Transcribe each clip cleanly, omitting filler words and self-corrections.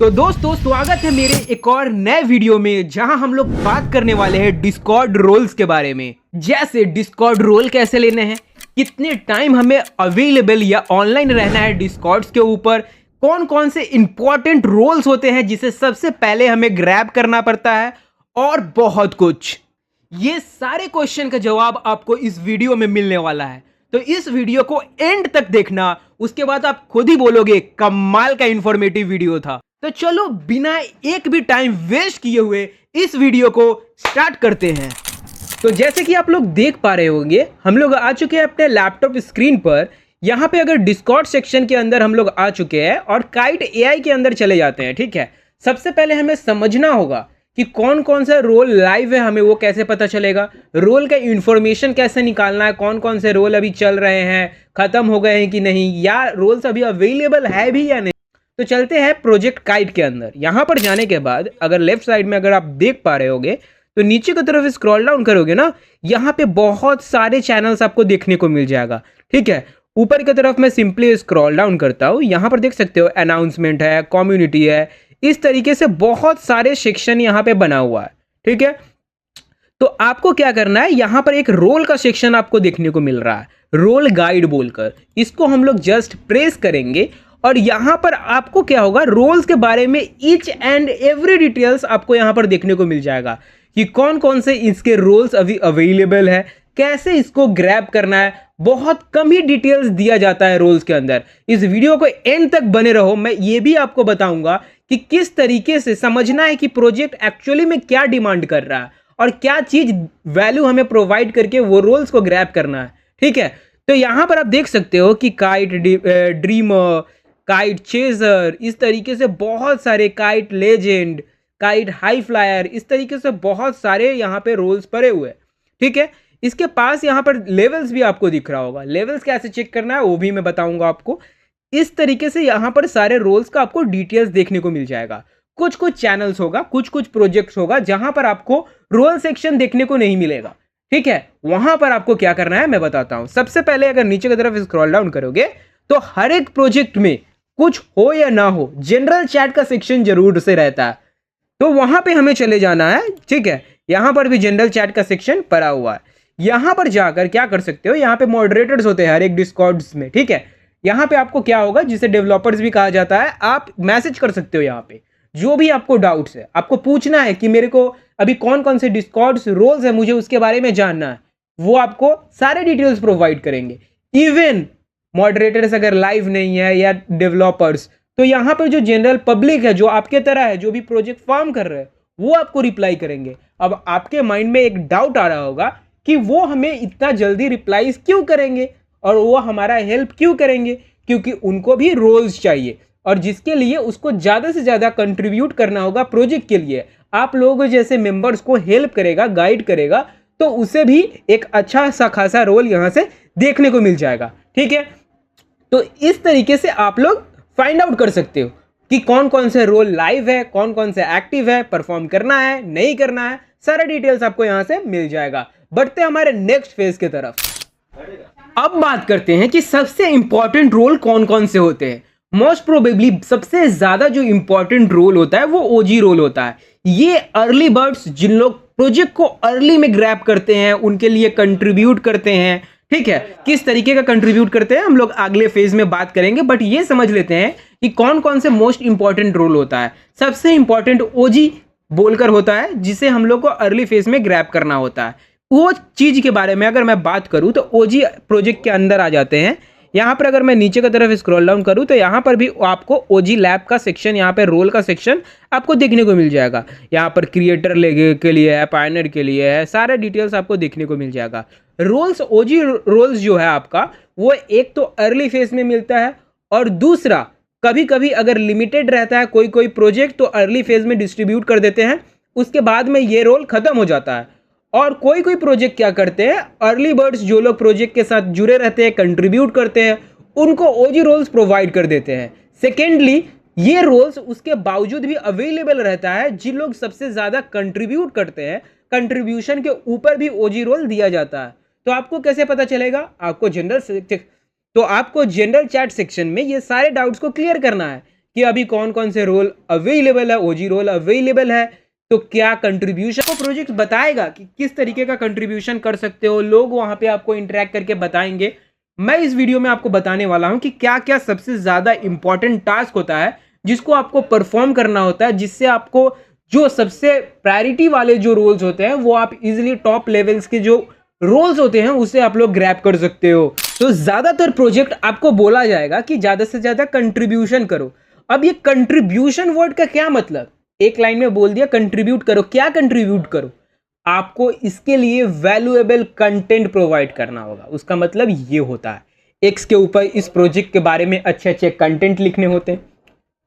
तो दोस्तों स्वागत है मेरे एक और नए वीडियो में जहां हम लोग बात करने वाले हैं डिस्कॉर्ड रोल्स के बारे में। जैसे डिस्कॉर्ड रोल कैसे लेने हैं, कितने टाइम हमें अवेलेबल या ऑनलाइन रहना है डिस्कॉर्ड्स के ऊपर, कौन कौन से इंपॉर्टेंट रोल्स होते हैं जिसे सबसे पहले हमें ग्रैब करना पड़ता है और बहुत कुछ। ये सारे क्वेश्चन का जवाब आपको इस वीडियो में मिलने वाला है, तो इस वीडियो को एंड तक देखना, उसके बाद आप खुद ही बोलोगे कमाल का इंफॉर्मेटिव वीडियो था। तो चलो बिना एक भी टाइम वेस्ट किए हुए इस वीडियो को स्टार्ट करते हैं। तो जैसे कि आप लोग देख पा रहे होंगे, हम लोग आ चुके हैं अपने लैपटॉप स्क्रीन पर। यहाँ पे अगर डिस्कॉर्ड सेक्शन के अंदर हम लोग आ चुके हैं और काइट एआई के अंदर चले जाते हैं। ठीक है, सबसे पहले हमें समझना होगा कि कौन कौन सा रोल लाइव है, हमें वो कैसे पता चलेगा, रोल का इंफॉर्मेशन कैसे निकालना है, कौन कौन से रोल अभी चल रहे हैं, खत्म हो गए हैं कि नहीं, या रोल्स अभी अवेलेबल है भी या नहीं। तो चलते हैं प्रोजेक्ट काइट के अंदर। यहाँ पर जाने के बाद अगर लेफ्ट साइड में अगर आप देख पा रहे होगे तो नीचे की तरफ स्क्रॉल डाउन करोगे ना, यहाँ पे बहुत सारे चैनल्स आपको देखने को मिल जाएगा। ठीक है, ऊपर की तरफ मैं सिंपली स्क्रॉल डाउन करता हूँ, यहाँ पर देख सकते हो अनाउंसमेंट है, कम्युनिटी है, इस तरीके से बहुत सारे सेक्शन यहाँ पे बना हुआ है। ठीक है, तो आपको क्या करना है, यहाँ पर एक रोल का सेक्शन आपको देखने को मिल रहा है, रोल गाइड बोलकर। इसको हम लोग जस्ट प्रेस करेंगे और यहाँ पर आपको क्या होगा, रोल्स के बारे में ईच एंड एवरी डिटेल्स आपको यहाँ पर देखने को मिल जाएगा कि कौन कौन से इसके रोल्स अभी अवेलेबल है, कैसे इसको ग्रैब करना है। बहुत कम ही डिटेल्स दिया जाता है रोल्स के अंदर। इस वीडियो को एंड तक बने रहो, मैं ये भी आपको बताऊंगा कि किस तरीके से समझना है कि प्रोजेक्ट एक्चुअली में क्या डिमांड कर रहा है और क्या चीज वैल्यू हमें प्रोवाइड करके वो रोल्स को ग्रैब करना है। ठीक है, तो यहाँ पर आप देख सकते हो कि काइट ड्रीमर, काइट चेजर, इस तरीके से बहुत सारे, kite legend, kite high flyer, इस तरीके से बहुत सारे यहाँ पे रोल्स पड़े हुए हैं। ठीक है, इसके पास यहाँ पर लेवल्स भी आपको दिख रहा होगा। लेवल्स कैसे चेक करना है वो भी मैं बताऊंगा आपको। इस तरीके से यहाँ पर सारे रोल्स का आपको डिटेल्स देखने को मिल जाएगा। कुछ कुछ चैनल्स होगा, कुछ कुछ प्रोजेक्ट्स होगा जहां पर आपको रोल सेक्शन देखने को नहीं मिलेगा। ठीक है, वहां पर आपको क्या करना है मैं बताता हूं। सबसे पहले अगर नीचे की तरफ स्क्रॉल डाउन करोगे तो हर एक प्रोजेक्ट में कुछ हो या ना हो, जनरल चैट का सेक्शन जरूर से रहता है, तो वहां पे हमें चले जाना है। ठीक है, यहां पर भी जनरल चैट का सेक्शन पड़ा हुआ है। यहां पर जाकर क्या कर सकते हो, यहाँ पे मॉडरेटर्स होते हैं हर एक डिस्कॉर्ड्स में। ठीक है, यहाँ पे आपको क्या होगा, जिसे डेवलपर्स भी कहा जाता है, आप मैसेज कर सकते हो। यहाँ पे जो भी आपको डाउट्स है, आपको पूछना है कि मेरे को अभी कौन कौन से डिस्कॉर्ड्स रोल्स है, मुझे उसके बारे में जानना है, वो आपको सारे डिटेल्स प्रोवाइड करेंगे। इवन मॉडरेटर्स अगर लाइव नहीं है या डेवलपर्स, तो यहाँ पर जो जनरल पब्लिक है, जो आपके तरह है, जो भी प्रोजेक्ट फार्म कर रहे हैं, वो आपको रिप्लाई करेंगे। अब आपके माइंड में एक डाउट आ रहा होगा कि वो हमें इतना जल्दी रिप्लाई क्यों करेंगे और वो हमारा हेल्प क्यों करेंगे, क्योंकि उनको भी रोल्स चाहिए और जिसके लिए उसको ज़्यादा से ज़्यादा कंट्रीब्यूट करना होगा प्रोजेक्ट के लिए। आप लोगों जैसे मेंबर्स को हेल्प करेगा, गाइड करेगा, तो उसे भी एक अच्छा सा खासा रोल यहाँ से देखने को मिल जाएगा। ठीक है, तो इस तरीके से आप लोग फाइंड आउट कर सकते हो कि कौन कौन से रोल लाइव है, कौन कौन से एक्टिव है, परफॉर्म करना है नहीं करना है, सारा डिटेल्स आपको यहाँ से मिल जाएगा। बढ़ते हैं हमारे नेक्स्ट फेज की तरफ। अब बात करते हैं कि सबसे इंपॉर्टेंट रोल कौन कौन से होते हैं। मोस्ट प्रोबेबली सबसे ज्यादा जो इंपॉर्टेंट रोल होता है वो ओजी रोल होता है। ये अर्ली बर्ड्स, जिन लोग प्रोजेक्ट को अर्ली में ग्रैब करते हैं, उनके लिए कंट्रीब्यूट करते हैं। ठीक है, किस तरीके का कंट्रीब्यूट करते हैं हम लोग अगले फेज में बात करेंगे, बट ये समझ लेते हैं कि कौन कौन से मोस्ट इंपॉर्टेंट रोल होता है। सबसे इंपॉर्टेंट ओजी बोलकर होता है, जिसे हम लोग को अर्ली फेज में ग्रैब करना होता है। वो चीज के बारे में अगर मैं बात करूं तो ओजी प्रोजेक्ट के अंदर आ जाते हैं। यहाँ पर अगर मैं नीचे की तरफ स्क्रॉल डाउन करूँ तो यहाँ पर भी आपको ओजी लैब का सेक्शन, यहाँ पे रोल का सेक्शन आपको देखने को मिल जाएगा। यहाँ पर क्रिएटर के लिए है, पायनर के लिए है, सारे डिटेल्स आपको देखने को मिल जाएगा। रोल्स, ओजी रोल्स जो है आपका, वो एक तो अर्ली फेज में मिलता है और दूसरा कभी कभी अगर लिमिटेड रहता है कोई कोई प्रोजेक्ट तो अर्ली फेज में डिस्ट्रीब्यूट कर देते हैं, उसके बाद में ये रोल खत्म हो जाता है। और कोई कोई प्रोजेक्ट क्या करते हैं, अर्ली बर्ड्स जो लोग प्रोजेक्ट के साथ जुड़े रहते हैं, कंट्रीब्यूट करते हैं, उनको ओजी रोल्स प्रोवाइड कर देते हैं। सेकेंडली, ये रोल्स उसके बावजूद भी अवेलेबल रहता है, जिन लोग सबसे ज्यादा कंट्रीब्यूट करते हैं, कंट्रीब्यूशन के ऊपर भी ओजी रोल दिया जाता है। तो आपको कैसे पता चलेगा, आपको जनरल चैट सेक्शन में ये सारे डाउट्स को क्लियर करना है कि अभी कौन कौन से रोल अवेलेबल है, ओजी रोल अवेलेबल है, तो क्या कंट्रीब्यूशन को प्रोजेक्ट बताएगा कि किस तरीके का कंट्रीब्यूशन कर सकते हो, लोग वहां पे आपको इंटरेक्ट करके बताएंगे। मैं इस वीडियो में आपको बताने वाला हूं कि क्या क्या सबसे ज्यादा इंपॉर्टेंट टास्क होता है जिसको आपको परफॉर्म करना होता है, जिससे आपको जो सबसे प्रायोरिटी वाले जो रोल्स होते हैं वो आप इजीली टॉप लेवल्स के जो रोल्स होते हैं उसे आप लोग ग्रैब कर सकते हो। तो ज्यादातर प्रोजेक्ट आपको बोला जाएगा कि ज्यादा से ज्यादा कंट्रीब्यूशन करो। अब ये कंट्रीब्यूशन वर्ड का क्या मतलब, एक लाइन में बोल दिया कंट्रीब्यूट करो, क्या कंट्रीब्यूट करो, आपको इसके लिए वैल्यूएबल कंटेंट प्रोवाइड करना होगा। उसका मतलब ये होता है एक्स के ऊपर इस प्रोजेक्ट के बारे में अच्छे अच्छे कंटेंट लिखने होते हैं,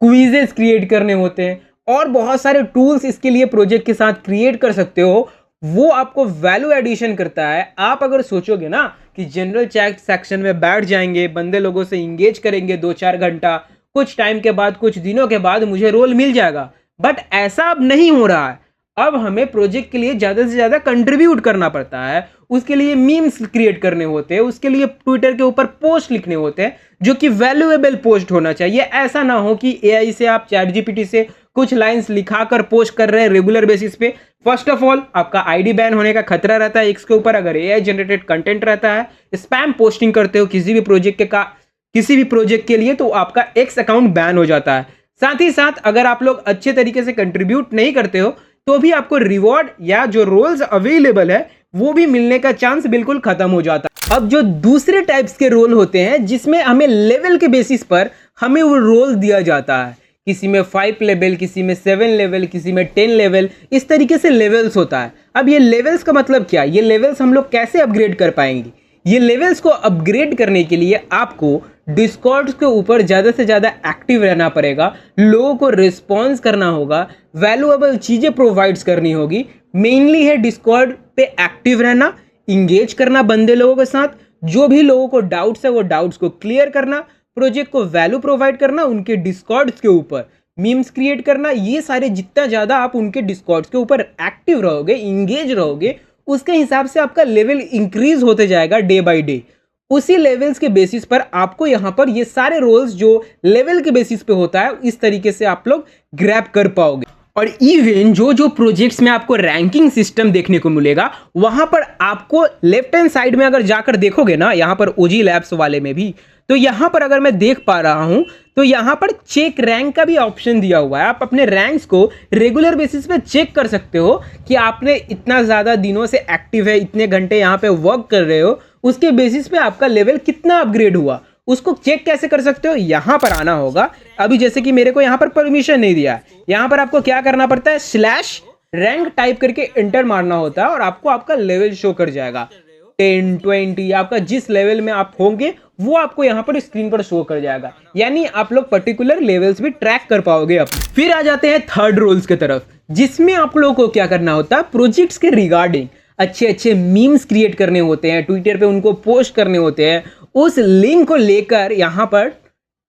क्विजेस क्रिएट करने होते हैं, और बहुत सारे टूल्स इसके लिए प्रोजेक्ट के साथ क्रिएट कर सकते हो। वो आपको वैल्यू एडिशन करता है। आप अगर सोचोगे ना कि जनरल चैट सेक्शन में बैठ जाएंगे, बंदे लोगों से इंगेज करेंगे 2-4 घंटा, कुछ टाइम के बाद, कुछ दिनों के बाद मुझे रोल मिल जाएगा, बट ऐसा अब नहीं हो रहा है। अब हमें प्रोजेक्ट के लिए ज़्यादा से ज़्यादा कंट्रीब्यूट करना पड़ता है। उसके लिए मीम्स क्रिएट करने होते हैं, उसके लिए ट्विटर के ऊपर पोस्ट लिखने होते हैं जो कि वैल्यूएबल पोस्ट होना चाहिए। ऐसा ना हो कि एआई से आप चैट जीपीटी से कुछ लाइंस लिखाकर पोस्ट कर रहे हैं रेगुलर बेसिस पे। फर्स्ट ऑफ ऑल आपका आईडी बैन होने का खतरा रहता है एक्स के ऊपर अगर एआई जनरेटेड कंटेंट रहता है। स्पैम पोस्टिंग करते हो किसी भी प्रोजेक्ट के लिए तो आपका एक्स अकाउंट बैन हो जाता है। साथ ही साथ अगर आप लोग अच्छे तरीके से कंट्रीब्यूट नहीं करते हो तो भी आपको रिवॉर्ड या जो रोल्स अवेलेबल है वो भी मिलने का चांस बिल्कुल खत्म हो जाता है। अब जो दूसरे टाइप्स के रोल होते हैं जिसमें हमें लेवल के बेसिस पर हमें वो रोल दिया जाता है, किसी में 5 लेवल, किसी में 7 लेवल, किसी में 10 लेवल, इस तरीके से लेवल्स होता है। अब ये लेवल्स का मतलब क्या, ये लेवल्स हम लोग कैसे अपग्रेड कर पाएंगे? ये लेवल्स को अपग्रेड करने के लिए आपको डिस्कॉर्ड के ऊपर ज़्यादा से ज़्यादा एक्टिव रहना पड़ेगा, लोगों को रिस्पॉन्स करना होगा, वैल्यूएबल चीज़ें प्रोवाइड्स करनी होगी। मेनली है डिस्कॉर्ड पे एक्टिव रहना, इंगेज करना बंदे लोगों के साथ, जो भी लोगों को डाउट्स है वो डाउट्स को क्लियर करना, प्रोजेक्ट को वैल्यू प्रोवाइड करना, उनके डिस्कॉर्ड्स के ऊपर मीम्स क्रिएट करना। ये सारे जितना ज़्यादा आप उनके डिस्कॉर्ड्स के ऊपर एक्टिव रहोगे, इंगेज रहोगे, उसके हिसाब से आपका लेवल इंक्रीज होते जाएगा डे बाय डे। उसी लेवल्स के बेसिस पर आपको यहाँ पर ये सारे रोल्स जो लेवल के बेसिस पे होता है इस तरीके से आप लोग ग्रैब कर पाओगे। और इवन जो प्रोजेक्ट्स में आपको रैंकिंग सिस्टम देखने को मिलेगा वहां पर आपको लेफ्ट हैंड साइड में अगर जाकर देखोगे ना, यहाँ पर ओजी लैब्स वाले में भी, तो यहाँ पर अगर मैं देख पा रहा हूँ तो यहाँ पर चेक रैंक का भी ऑप्शन दिया हुआ है। आप अपने रैंक्स को रेगुलर बेसिस पे चेक कर सकते हो कि आपने इतना ज़्यादा दिनों से एक्टिव है, इतने घंटे यहाँ पे वर्क कर रहे हो, उसके बेसिस पे आपका लेवल कितना अपग्रेड हुआ उसको चेक कैसे कर सकते हो। यहाँ पर आना होगा। अभी जैसे कि मेरे को यहाँ पर परमिशन नहीं दिया, यहाँ पर आपको क्या करना पड़ता है, स्लैश रैंक टाइप करके एंटर मारना होता है और आपको आपका लेवल शो कर जाएगा। 10, 20 आपका जिस लेवल में आप होंगे वो आपको यहाँ पर स्क्रीन पर शो कर जाएगा, यानी आप लोग पर्टिकुलर लेवल्स भी ट्रैक कर पाओगे। अब फिर आ जाते हैं थर्ड रोल्स की तरफ, जिसमें आप लोगों को क्या करना होता है, प्रोजेक्ट्स के रिगार्डिंग अच्छे अच्छे मीम्स क्रिएट करने होते हैं, ट्विटर पे उनको पोस्ट करने होते हैं। उस लिंक को लेकर यहाँ पर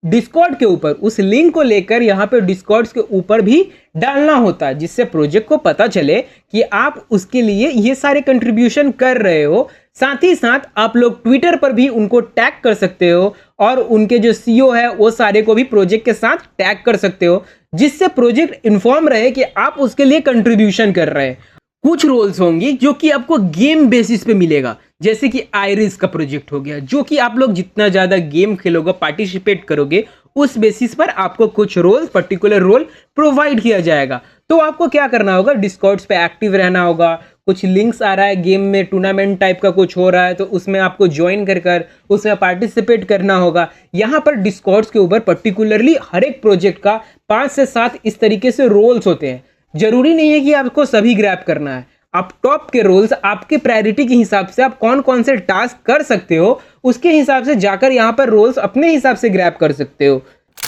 डिस्कॉर्ड के ऊपर, उस लिंक को लेकर यहाँ पे डिस्कॉर्ड के ऊपर भी डालना होता है, जिससे प्रोजेक्ट को पता चले कि आप उसके लिए ये सारे कंट्रीब्यूशन कर रहे हो। साथ ही साथ आप लोग ट्विटर पर भी उनको टैग कर सकते हो और उनके जो सीईओ है वो सारे को भी प्रोजेक्ट के साथ टैग कर सकते हो, जिससे प्रोजेक्ट इन्फॉर्म रहे कि आप उसके लिए कंट्रीब्यूशन कर रहे हैं। कुछ रोल्स होंगी जो कि आपको गेम बेसिस पे मिलेगा, जैसे कि आयरिस का प्रोजेक्ट हो गया, जो कि आप लोग जितना ज़्यादा गेम खेलोगे, पार्टिसिपेट करोगे, उस बेसिस पर आपको कुछ रोल, पर्टिकुलर रोल प्रोवाइड किया जाएगा। तो आपको क्या करना होगा, डिस्कॉर्ड्स पे एक्टिव रहना होगा। कुछ लिंक्स आ रहा है गेम में, टूर्नामेंट टाइप का कुछ हो रहा है तो उसमें आपको ज्वाइन कर उसमें पार्टिसिपेट करना होगा। यहाँ पर डिस्कॉर्ड्स के ऊपर पर्टिकुलरली हर एक प्रोजेक्ट का 5 से 7 इस तरीके से रोल्स होते हैं। जरूरी नहीं है कि आपको सभी ग्रैब करना है, आप टॉप के रोल्स आपके प्रायोरिटी के हिसाब से आप कौन कौन से टास्क कर सकते हो उसके हिसाब से जाकर यहाँ पर रोल्स अपने हिसाब से ग्रैब कर सकते हो।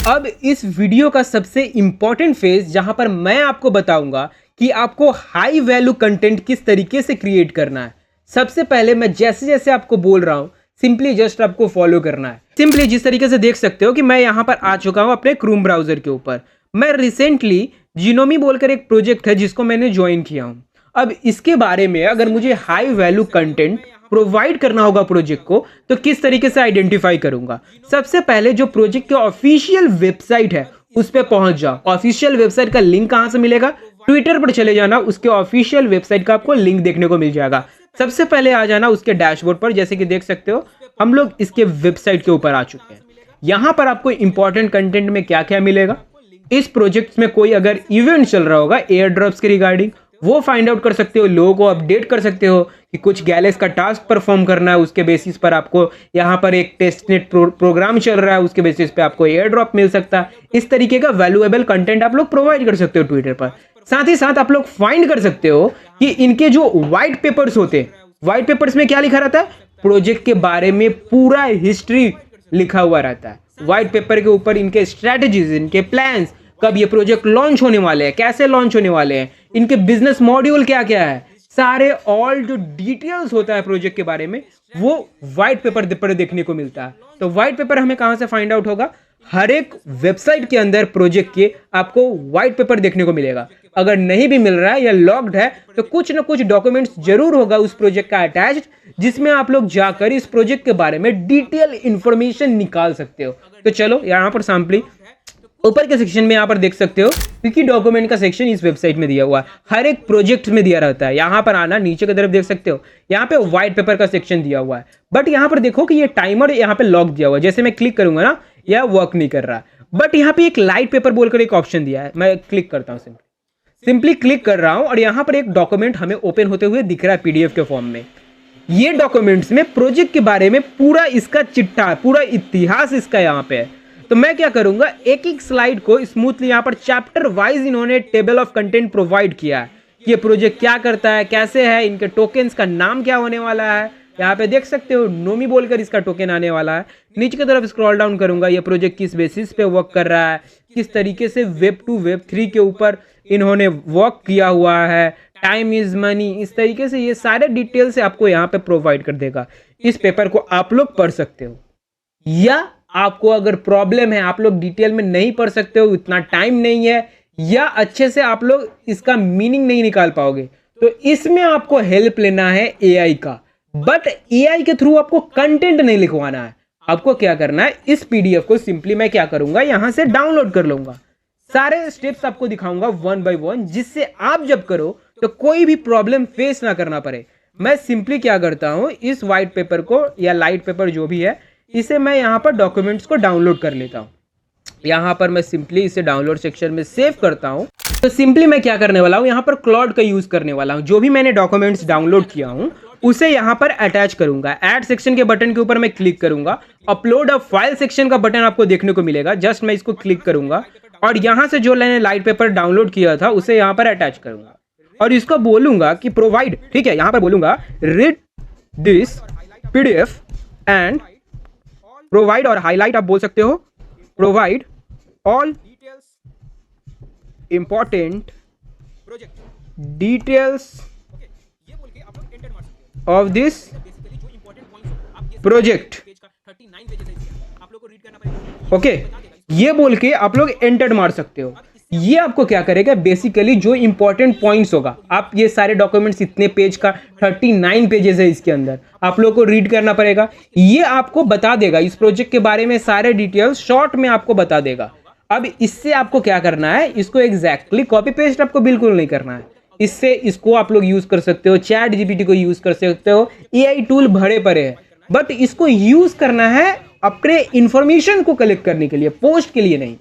अब इस वीडियो का सबसे इंपॉर्टेंट फेज जहां पर मैं आपको बताऊंगा कि आपको हाई वैल्यू कंटेंट किस तरीके से क्रिएट करना है। सबसे पहले मैं जैसे जैसे आपको बोल रहा हूं सिंपली जस्ट आपको फॉलो करना है। सिंपली जिस तरीके से देख सकते हो कि मैं यहां पर आ चुका हूं अपने क्रोम ब्राउजर के ऊपर। मैं रिसेंटली जिनोमी बोलकर एक प्रोजेक्ट है जिसको मैंने ज्वाइन किया हूं। अब इसके बारे में अगर मुझे हाई वैल्यू कंटेंट प्रोवाइड करना होगा प्रोजेक्ट को तो किस तरीके से आइडेंटिफाई करूंगा। सबसे पहले जो प्रोजेक्ट की ऑफिशियल वेबसाइट है उस पर पहुंच जाओ। ऑफिशियल वेबसाइट का लिंक कहां से मिलेगा? ट्विटर पर चले जाना, उसके ऑफिशियल वेबसाइट का आपको लिंक देखने को मिल जाएगा। सबसे पहले आ जाना उसके डैशबोर्ड पर। जैसे कि देख सकते हो हम लोग इसके वेबसाइट के ऊपर आ चुके हैं। यहाँ पर आपको इंपॉर्टेंट कंटेंट में क्या क्या मिलेगा, इस प्रोजेक्ट में कोई अगर इवेंट चल रहा होगा एयर ड्रॉप्स के रिगार्डिंग, वो फाइंड आउट कर सकते हो, लोगों को अपडेट कर सकते हो कि कुछ गैलेक्स का टास्क परफॉर्म करना है, उसके बेसिस पर आपको यहाँ पर एक टेस्टनेट प्रोग्राम चल रहा है, उसके बेसिस पे आपको एयर ड्रॉप मिल सकता है। इस तरीके का वैल्यूएबल कंटेंट आप लोग प्रोवाइड कर सकते हो ट्विटर पर। साथ ही साथ आप लोग फाइंड कर सकते हो कि इनके जो व्हाइट पेपर्स होते हैं, व्हाइट पेपर्स में क्या लिखा रहता है? प्रोजेक्ट के बारे में पूरा हिस्ट्री लिखा हुआ रहता है। व्हाइट पेपर के ऊपर इनके स्ट्रेटजीज, इनके प्लान्स, कब ये प्रोजेक्ट लॉन्च होने वाले हैं, कैसे लॉन्च होने वाले हैं, इनके बिजनेस मॉड्यूल क्या क्या है, सारे ऑल जो डिटेल्स होता है प्रोजेक्ट के बारे में वो व्हाइट पेपर पर देखने को मिलता है। तो व्हाइट पेपर हमें कहां से फाइंड आउट होगा? हर एक वेबसाइट के अंदर प्रोजेक्ट के आपको व्हाइट पेपर देखने को मिलेगा। अगर नहीं भी मिल रहा है या लॉक्ड है तो कुछ ना कुछ डॉक्यूमेंट्स जरूर होगा उस प्रोजेक्ट का अटैच्ड, जिसमें आप लोग जाकर इस प्रोजेक्ट के बारे में डिटेल इंफॉर्मेशन निकाल सकते हो। तो चलो यहाँ पर सैंपली ऊपर के सेक्शन में यहाँ पर देख सकते हो क्योंकि डॉक्यूमेंट का सेक्शन इस वेबसाइट में दिया हुआ है, हर एक प्रोजेक्ट में दिया रहता है। यहाँ पर आना, नीचे की तरफ देख सकते हो यहाँ पे व्हाइट पेपर का सेक्शन दिया हुआ है। बट यहाँ पर देखो कि ये टाइमर यहाँ पे लॉक दिया हुआ है। जैसे मैं क्लिक करूंगा ना, यह वर्क नहीं कर रहा। बट यहाँ पे एक लाइट पेपर बोलकर एक ऑप्शन दिया है, मैं क्लिक करता हूँ, सिंपली क्लिक कर रहा हूं और यहाँ पर एक डॉक्यूमेंट हमें ओपन होते हुए दिख रहा है पीडीएफ के फॉर्म में। ये डॉक्यूमेंट्स में प्रोजेक्ट के बारे में पूरा इसका चिट्ठा, पूरा इतिहास इसका यहाँ पे है। तो मैं क्या करूंगा, एक एक स्लाइड को स्मूथली यहाँ पर चैप्टर वाइज इन्होंने टेबल ऑफ कंटेंट प्रोवाइड किया है कि ये प्रोजेक्ट क्या करता है, कैसे है, इनके टोकन्स का नाम क्या होने वाला है। यहाँ पे देख सकते हो नोमी बोलकर इसका टोकन आने वाला है। नीचे की तरफ स्क्रॉल डाउन करूंगा, ये प्रोजेक्ट किस बेसिस पे वर्क कर रहा है, किस तरीके से वेब 2 वेब 3 के ऊपर इन्होंने वर्क किया हुआ है, टाइम इज मनी, इस तरीके से ये सारे डिटेल से आपको यहाँ पे प्रोवाइड कर देगा। इस पेपर को आप लोग पढ़ सकते हो, या आपको अगर प्रॉब्लम है, आप लोग डिटेल में नहीं पढ़ सकते हो, इतना टाइम नहीं है, या अच्छे से आप लोग इसका मीनिंग नहीं निकाल पाओगे, तो इसमें आपको हेल्प लेना है एआई का। बट एआई के थ्रू आपको कंटेंट नहीं लिखवाना है। आपको क्या करना है, इस पीडीएफ को सिंपली मैं क्या करूंगा, यहां से डाउनलोड कर लूंगा। सारे स्टेप्स आपको दिखाऊंगा 1 by 1, जिससे आप जब करो तो कोई भी प्रॉब्लम फेस ना करना पड़े। मैं सिंपली क्या करता हूं, इस व्हाइट पेपर को या लाइट पेपर जो भी है, इसे मैं यहां पर डॉक्यूमेंट्स को डाउनलोड कर लेता हूं। यहां पर मैं सिंपली इसे डाउनलोड सेक्शन में सेव करता हूं। तो सिंपली मैं क्या करने वाला हूं, यहां पर क्लाउड का यूज करने वाला हूं। जो भी मैंने डॉक्यूमेंट्स डाउनलोड किया हूं उसे यहां पर अटैच करूंगा। ऐड सेक्शन के बटन के ऊपर मैं क्लिक करूंगा, अपलोड अ फाइल सेक्शन का बटन आपको देखने को मिलेगा। जस्ट मैं इसको क्लिक करूंगा और यहां से जो मैंने लाइट पेपर डाउनलोड किया था उसे यहां पर अटैच करूंगा और इसको बोलूंगा कि प्रोवाइड, ठीक है, यहां पर बोलूंगा read this PDF and provide, और हाईलाइट आप बोल सकते हो, provide all important details of this project. Okay, ये बोल के आप लोग एंटर मार सकते हो। ये आपको क्या करेगा, बेसिकली जो इंपॉर्टेंट पॉइंट्स होगा, आप ये सारे डॉक्यूमेंट्स, इतने पेज का 39 पेजेस है इसके अंदर, आप लोग को रीड करना पड़ेगा। ये आपको बता देगा इस प्रोजेक्ट के बारे में सारे डिटेल्स शॉर्ट में आपको बता देगा। अब इससे आपको क्या करना है, इसको एग्जैक्टली कॉपी पेस्ट आपको बिल्कुल नहीं करना है। इससे इसको आप लोग यूज कर सकते हो, चैट जीपीटी को यूज कर सकते हो, एआई टूल भरे पड़े हैं, बट इसको यूज करना है अपने इंफॉर्मेशन को कलेक्ट करने के लिए, पोस्ट के लिए नहीं।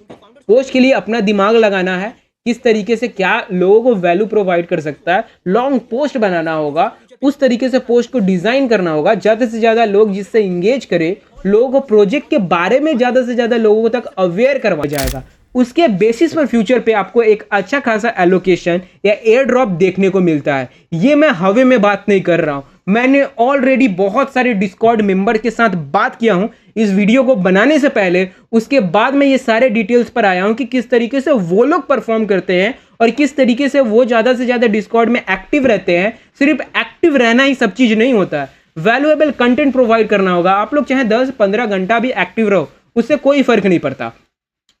पोस्ट के लिए अपना दिमाग लगाना है, किस तरीके से क्या लोगों को वैल्यू प्रोवाइड कर सकता है, लॉन्ग पोस्ट बनाना होगा, उस तरीके से पोस्ट को डिजाइन करना होगा, ज्यादा से ज्यादा लोग जिससे इंगेज करे, लोगों को प्रोजेक्ट के बारे में ज्यादा से ज्यादा लोगों तक अवेयर करवाया जाएगा। उसके बेसिस पर फ्यूचर पे आपको एक अच्छा खासा एलोकेशन या एयर ड्रॉप देखने को मिलता है। ये मैं हवे में बात नहीं कर रहा हूं, मैंने ऑलरेडी बहुत सारे डिस्कॉर्ड मेंबर के साथ बात किया हूं इस वीडियो को बनाने से पहले। उसके बाद मैं ये सारे डिटेल्स पर आया हूं कि किस तरीके से वो लोग परफॉर्म करते हैं और किस तरीके से वो ज्यादा से ज्यादा डिस्कॉर्ड में एक्टिव रहते हैं। सिर्फ एक्टिव रहना ही सब चीज नहीं होता है, वैल्यूएबल कंटेंट प्रोवाइड करना होगा। आप लोग चाहे 10-15 घंटा भी एक्टिव रहो, उससे कोई फर्क नहीं पड़ता।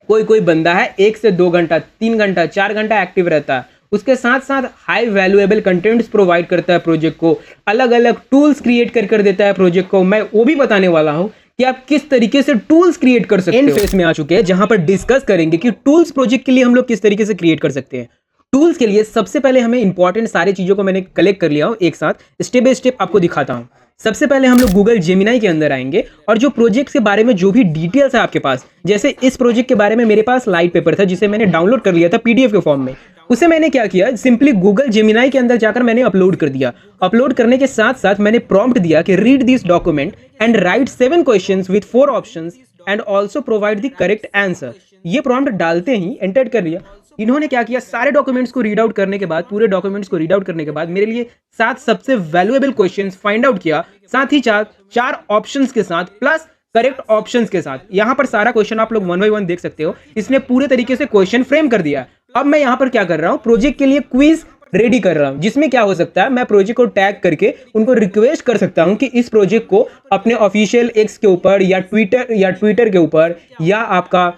कोई कोई बंदा है 1 से 2 घंटा, 3 घंटा, 4 घंटा एक्टिव रहता है, उसके साथ साथ हाई वैल्यूएबल कंटेंट्स प्रोवाइड करता है प्रोजेक्ट को, अलग अलग टूल्स क्रिएट कर देता है प्रोजेक्ट को। मैं वो भी बताने वाला हूं कि आप किस तरीके से टूल्स क्रिएट कर सकते हो। एंड फेस में आ चुके हैं जहां पर डिस्कस करेंगे कि टूल्स प्रोजेक्ट के लिए हम लोग किस तरीके से क्रिएट कर सकते हैं। टूल्स के लिए सबसे पहले हमें इंपॉर्टेंट सारी चीजों को मैंने कलेक्ट कर लिया हूं एक साथ, स्टेप बाय स्टेप आपको दिखाता हूं। सबसे पहले हम लोग गूगल जेमिनाई के अंदर आएंगे और जो प्रोजेक्ट के बारे में जो भी डिटेल्स है आपके पास, जैसे इस प्रोजेक्ट के बारे में मेरे पास लाइट पेपर था जिसे मैंने डाउनलोड कर लिया था पीडीएफ के फॉर्म में, उसे मैंने क्या किया, सिंपली गूगल जेमिनाई के अंदर जाकर मैंने अपलोड कर दिया। अपलोड करने के साथ साथ मैंने प्रॉम्प्ट दिया कि read this document and right 7 questions with 4 options and also provide the correct answer. ये प्रॉम्प्ट डालते ही एंटर कर लिया। इन्होंने क्या किया, सारे डॉक्यूमेंट्स को रीड आउट करने के बाद, पूरे डॉक्यूमेंट्स को रीड आउट करने के बाद मेरे लिए 7 सबसे वैल्यूएबल क्वेश्चंस फाइंड आउट किया, साथ ही 4 ऑप्शंस के साथ प्लस करेक्ट ऑप्शंस के साथ। यहां पर सारा क्वेश्चन आप लोग 1 बाय 1 देख सकते हो। इसने पूरे तरीके से क्वेश्चन फ्रेम कर दिया। अब मैं यहां पर क्या कर रहा हूं, प्रोजेक्ट के लिए क्विज रेडी कर रहा हूं, जिसमें क्या हो सकता है, मैं प्रोजेक्ट को टैग करके उनको रिक्वेस्ट कर सकता हूं कि इस प्रोजेक्ट को अपने ऑफिशियल एक्स के ऊपर या ट्विटर के ऊपर या आपका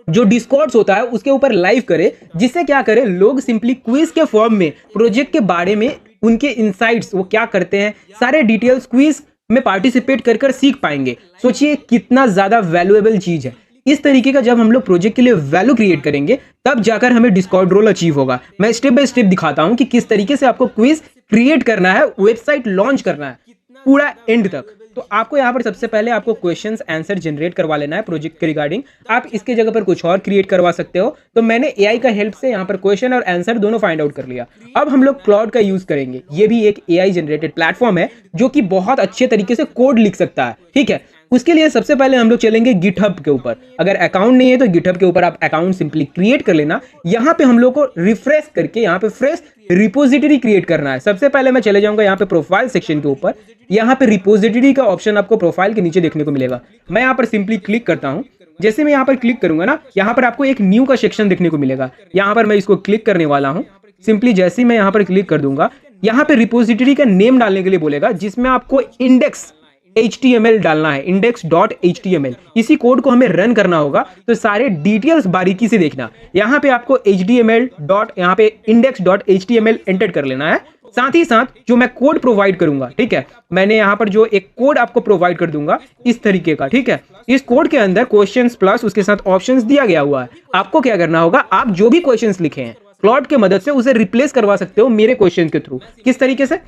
जो डिस्कॉर्ड्स होता है उसके ऊपर लाइव करे, जिससे क्या करे, लोग सिंपली क्विज के फॉर्म में प्रोजेक्ट के बारे में उनके इनसाइट्स, वो क्या करते हैं, सारे डिटेल्स क्विज में पार्टिसिपेट कर सीख पाएंगे। सोचिए कितना ज्यादा वैल्यूएबल चीज है। इस तरीके का जब हम लोग प्रोजेक्ट के लिए वैल्यू क्रिएट करेंगे तब जाकर हमें डिस्कॉर्ड रोल अचीव होगा। मैं स्टेप बाय स्टेप दिखाता हूं कि किस तरीके से आपको क्विज क्रिएट करना है, वेबसाइट लॉन्च करना है, पूरा एंड तक। तो आपको यहाँ पर सबसे पहले आपको क्वेश्चंस आंसर जनरेट करवा लेना है प्रोजेक्ट के रिगार्डिंग। आप इसके जगह पर कुछ और क्रिएट करवा सकते हो। तो मैंने एआई का हेल्प से यहाँ पर क्वेश्चन और आंसर दोनों फाइंड आउट कर लिया। अब हम लोग क्लाउड का यूज करेंगे। ये भी एक एआई जनरेटेड प्लेटफॉर्म है जो कि बहुत अच्छे तरीके से कोड लिख सकता है, ठीक है। उसके लिए सबसे पहले हम लोग चलेंगे गिटहब के ऊपर। अगर अकाउंट नहीं है तो गिटहब के ऊपर आप अकाउंट सिंपली क्रिएट कर लेना। यहाँ पे हम लोग को रिफ्रेश करके यहाँ पे फ्रेश रिपोजिटरी क्रिएट करना है। सबसे पहले मैं चले जाऊंगा यहाँ पे प्रोफाइल सेक्शन के ऊपर। यहाँ पे रिपोजिटरी का ऑप्शन आपको प्रोफाइल के नीचे देखने को मिलेगा। मैं यहाँ पर सिंपली क्लिक करता हूँ। जैसे मैं यहाँ पर क्लिक करूंगा ना, यहाँ पर आपको एक न्यू का सेक्शन देखने को मिलेगा। यहाँ पर मैं इसको क्लिक करने वाला हूँ। सिंपली जैसे ही मैं यहाँ पर क्लिक कर दूंगा, यहाँ पे रिपोजिटरी का नेम डालने के लिए बोलेगा, जिसमें आपको इंडेक्स HTML डालना है, index.html। इसी कोड को हमें रन करना होगा। तो सारे डिटेल्स बारीकी से देखना। यहाँ पे आपको यहाँ पे index.html एंटर कर लेना है। साथ ही साथ जो मैं कोड प्रोवाइड करूंगा, ठीक है, मैंने यहाँ पर जो एक कोड आपको प्रोवाइड कर दूंगा इस तरीके का, ठीक है। इस कोड के अंदर क्वेश्चंस प्लस उसके साथ ऑप्शंस दिया गया हुआ है। आपको क्या करना होगा, आप जो भी क्वेश्चंस लिखे हैं क्लाउड के मदद से उसे रिप्लेस करवा सकते हो मेरे क्वेश्चन के थ्रू। किस तरीके से,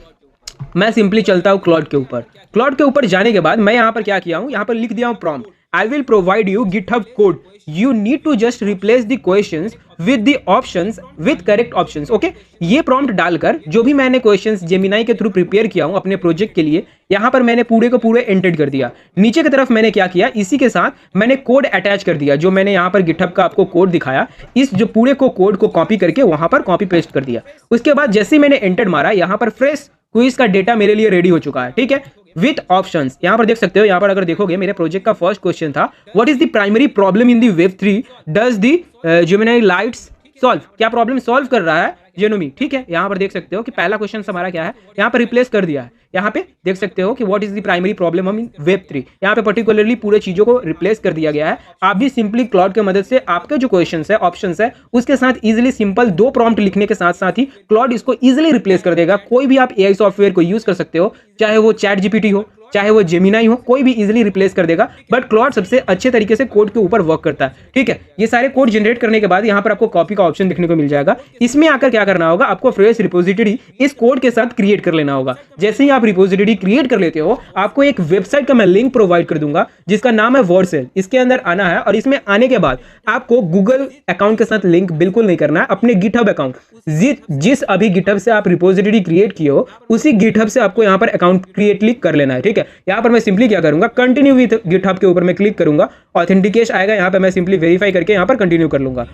मैं सिंपली चलता हूं क्लाउड के ऊपर। क्लाउड के ऊपर जाने के बाद मैं यहां पर क्या किया हूं, यहां पर लिख दिया हूं prompt, I will provide you GitHub code, you need to just replace the questions with the options with correct options. Okay, ये प्रॉम्प्ट डालकर जो भी मैंने क्वेश्चंस जेमिनाई के थ्रू प्रिपेयर किया हूं अपने प्रोजेक्ट के लिए, यहां पर मैंने पूरे को पूरे एंटर कर दिया। नीचे की तरफ मैंने क्या किया, इसी के साथ मैंने कोड अटैच कर दिया। जो मैंने यहां पर गिटहब का आपको कोड दिखाया, इस जो पूरे को कोड को कॉपी करके वहां पर कॉपी पेस्ट कर दिया। उसके बाद जैसे मैंने एंटर मारा, यहां पर फ्रेश क्विज का डेटा मेरे लिए रेडी हो चुका है, ठीक है, विथ ऑप्शंस। यहां पर देख सकते हो, यहां पर अगर देखोगे मेरे प्रोजेक्ट का फर्स्ट क्वेश्चन था, what is the primary problem in the web 3 does the Gemini lights solve. क्या प्रॉब्लम सॉल्व कर रहा है जेनोमी, ठीक है। यहां पर देख सकते हो कि पहला क्वेश्चन हमारा क्या है, यहां पर रिप्लेस कर दिया है। यहाँ पे देख सकते हो कि what is the primary problem in web 3, यहाँ पे पर्टिकुलरली पूरे चीजों को रिप्लेस कर दिया गया है। आप भी सिंपली क्लाउड के मदद से आपके जो क्वेश्चंस है, ऑप्शंस है, उसके साथ इजीली सिंपल 2 प्रॉम्प्ट लिखने के साथ साथ ही क्लाउड इसको इजीली रिप्लेस कर देगा। कोई भी आप एआई सॉफ्टवेयर को यूज कर सकते हो, चाहे वो चैट जीपीटी हो, चाहे वो जेमिनाई हो, कोई भी इजीली रिप्लेस कर देगा। बट क्लाउड सबसे अच्छे तरीके से कोड के ऊपर वर्क करता है, ठीक है। ये सारे कोड जनरेट करने के बाद यहाँ पर आपको कॉपी का ऑप्शन देखने को मिल जाएगा। इसमें आकर क्या करना होगा, आपको फ्रेश रिपोजिटरी इस कोड के साथ क्रिएट कर लेना होगा। जैसे ही आप रिपोजिटरी क्रिएट कर लेते हो, आपको एक वेबसाइट का मैं लिंक प्रोवाइड कर दूंगा जिसका नाम है वर्सेल। इसके अंदर आना है और इसमें आने के बाद आपको गूगल अकाउंट के साथ लिंक बिल्कुल नहीं करना है। अपने गिटहब अकाउंट, जिस अभी गिटहब से आप रिपोजिटरी क्रिएट किए हो, उसी गिटहब से आपको यहाँ पर अकाउंट क्रिएटली कर लेना है, ठीक है। यहाँ पर मैं सिंपली क्या करूंगा, कंटिन्यू विद गिटहब के ऊपर मैं क्लिक करूंगा, ऑथेंटिकेशन आएगा, यहाँ पे मैं सिंपली वेरीफाई करके यहाँ पर कंटिन्यू कर लूंगा।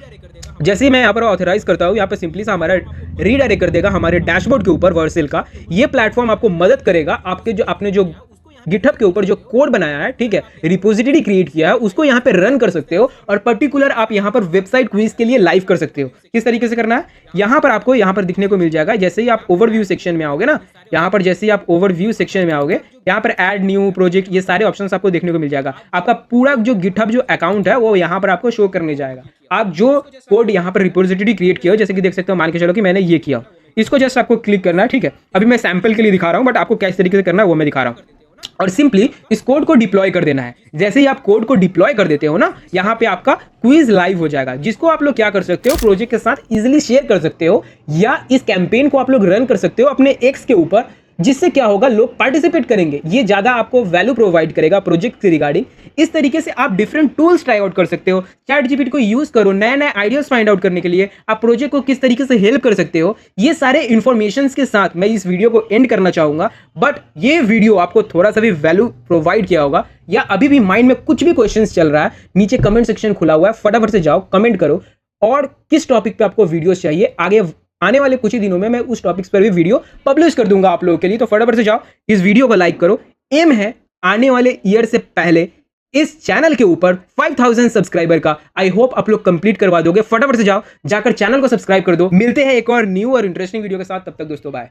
जैसे ही मैं यहाँ पर ऑथराइज करता हूँ, यहाँ पे सिंपली सा हमारा रीडायरेक्ट कर देगा हमारे डैशबोर्ड के ऊपर वर्सेल का। ये प्लेटफॉर्म आपको मदद करेगा, आपने जो गिटहब के ऊपर जो कोड बनाया है, ठीक है, रिपोजिटरी क्रिएट किया है, उसको यहाँ पे रन कर सकते हो और पर्टिकुलर आप यहाँ पर वेबसाइट क्विज के लिए लाइव कर सकते हो। किस तरीके से करना है, यहाँ पर आपको यहाँ पर दिखने को मिल जाएगा। जैसे ही आप ओवरव्यू सेक्शन में आओगे ना, यहाँ पर जैसे ही आप ओवरव्यू सेक्शन में आओगे, यहाँ पर ऐड न्यू प्रोजेक्ट, ये सारे ऑप्शंस आपको देखने को मिल जाएगा। आपका पूरा जो गिटहब जो अकाउंट है वो यहाँ पर आपको शो करने जाएगा। आप जो कोड यहाँ पर रिपोजिटरी क्रिएट किया हो, जैसे कि देख सकते हो, मान के चलो कि मैंने ये किया, इसको जस्ट आपको क्लिक करना है, ठीक है। अभी मैं सैंपल के लिए दिखा रहा हूँ, बट आपको किस तरीके से करना है वो मैं दिखा रहा हूँ। और सिंपली इस कोड को डिप्लॉय कर देना है। जैसे ही आप कोड को डिप्लॉय कर देते हो ना, यहाँ पे आपका क्विज लाइव हो जाएगा, जिसको आप लोग क्या कर सकते हो, प्रोजेक्ट के साथ इजीली शेयर कर सकते हो, या इस कैंपेन को आप लोग रन कर सकते हो अपने एक्स के ऊपर, जिससे क्या होगा, लोग पार्टिसिपेट करेंगे। ये ज्यादा आपको वैल्यू प्रोवाइड करेगा प्रोजेक्ट के रिगार्डिंग। इस तरीके से आप डिफरेंट टूल्स ट्राई आउट कर सकते हो। चैट जीपीटी को यूज करो नए नए आइडियाज फाइंड आउट करने के लिए, आप प्रोजेक्ट को किस तरीके से हेल्प कर सकते हो। ये सारे इंफॉर्मेशन के साथ मैं इस वीडियो को एंड करना चाहूंगा। बट ये वीडियो आपको थोड़ा सा भी वैल्यू प्रोवाइड किया होगा, या अभी भी माइंड में कुछ भी क्वेश्चन चल रहा है, नीचे कमेंट सेक्शन खुला हुआ है, फटाफट से जाओ कमेंट करो, और किस टॉपिक पे आपको वीडियोस चाहिए। आगे आने वाले कुछ ही दिनों में मैं उस टॉपिक्स पर भी वीडियो पब्लिश कर दूंगा आप लोगों के लिए। तो फटाफट से जाओ, इस वीडियो को लाइक करो। एम है आने वाले ईयर से पहले इस चैनल के ऊपर 5000 सब्सक्राइबर का। आई होप आप लोग कंप्लीट करवा दोगे। फटाफट से जाओ, जाकर चैनल को सब्सक्राइब कर दो। मिलते हैं एक और न्यू और इंटरेस्टिंग वीडियो के साथ, तब तक दोस्तों बाय।